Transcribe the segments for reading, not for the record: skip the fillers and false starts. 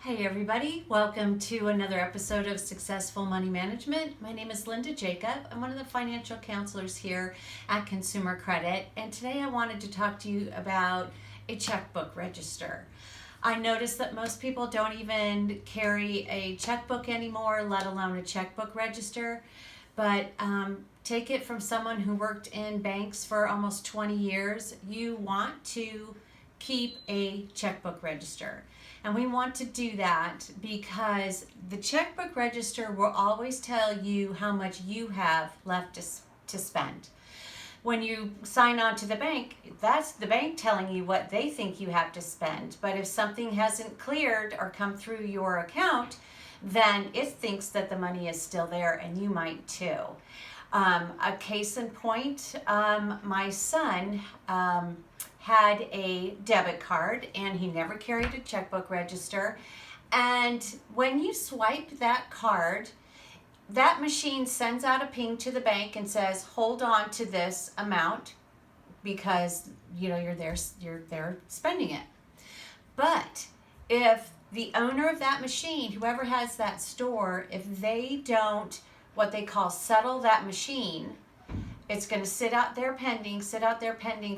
Hey everybody, welcome to another episode of Successful Money Management. My name is Linda Jacob. I'm one of the financial counselors here at Consumer Credit, and today I wanted to talk to you about a checkbook register. I noticed that most people don't even carry a checkbook anymore, let alone a checkbook register, but take it from someone who worked in banks for almost 20 years. You want to keep a checkbook register. And we want to do that because the checkbook register will always tell you how much you have left to spend. When you sign on to the bank, that's the bank telling you what they think you have to spend. But if something hasn't cleared or come through your account, then it thinks that the money is still there, and you might too. A case in point, my son had a debit card and he never carried a checkbook register. And when you swipe that card, that machine sends out a ping to the bank and says, hold on to this amount because you're there spending it. But if the owner of that machine, whoever has that store, if they don't what they call settle that machine, it's going to sit out there pending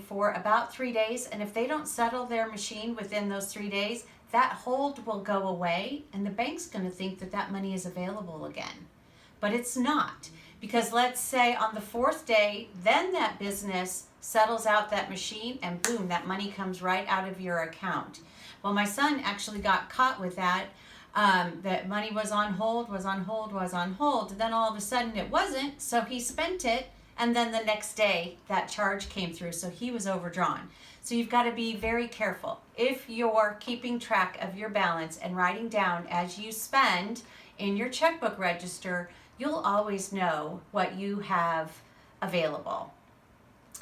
for about 3 days. And if they don't settle their machine within those 3 days, that hold will go away and the bank's going to think that that money is available again. But it's not, because let's say on the 4th day, then that business settles out that machine and boom, that money comes right out of your account. Well, my son actually got caught with that. That money was on hold. And then all of a sudden it wasn't, so he spent it. And then the next day, that charge came through, so he was overdrawn. So you've got to be very careful. If you're keeping track of your balance and writing down as you spend in your checkbook register, you'll always know what you have available.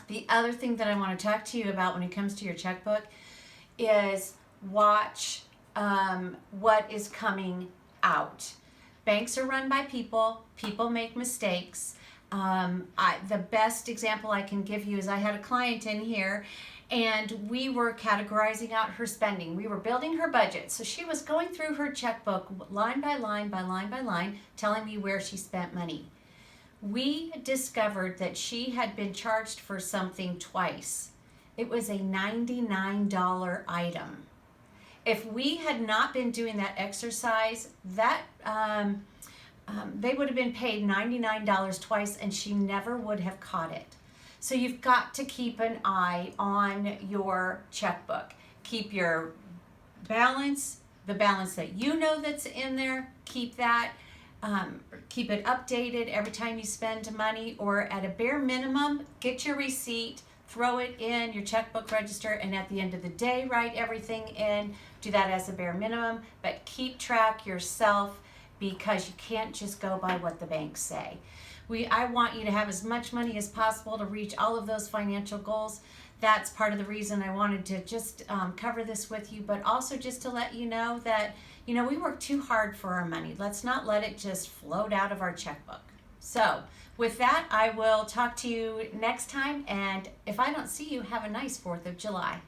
The other thing that I want to talk to you about when it comes to your checkbook is watch what is coming out. Banks are run by people. People make mistakes. The best example I can give you is I had a client in here and we were categorizing out her spending. We were building her budget. So she was going through her checkbook line by line, telling me where she spent money. We discovered that she had been charged for something twice. It was a $99 item. If we had not been doing that exercise, they would have been paid $99 twice and she never would have caught it. So you've got to keep an eye on your checkbook. Keep your balance, the balance that you know that's in there, keep that. Keep it updated every time you spend money, or at a bare minimum, get your receipt, throw it in your checkbook register, and at the end of the day, write everything in. Do that as a bare minimum, but keep track yourself, because you can't just go by what the banks say. I want you to have as much money as possible to reach all of those financial goals. That's part of the reason I wanted to just cover this with you, but also just to let you know that, we work too hard for our money. Let's not let it just float out of our checkbook. So with that, I will talk to you next time, and if I don't see you, have a nice 4th of July.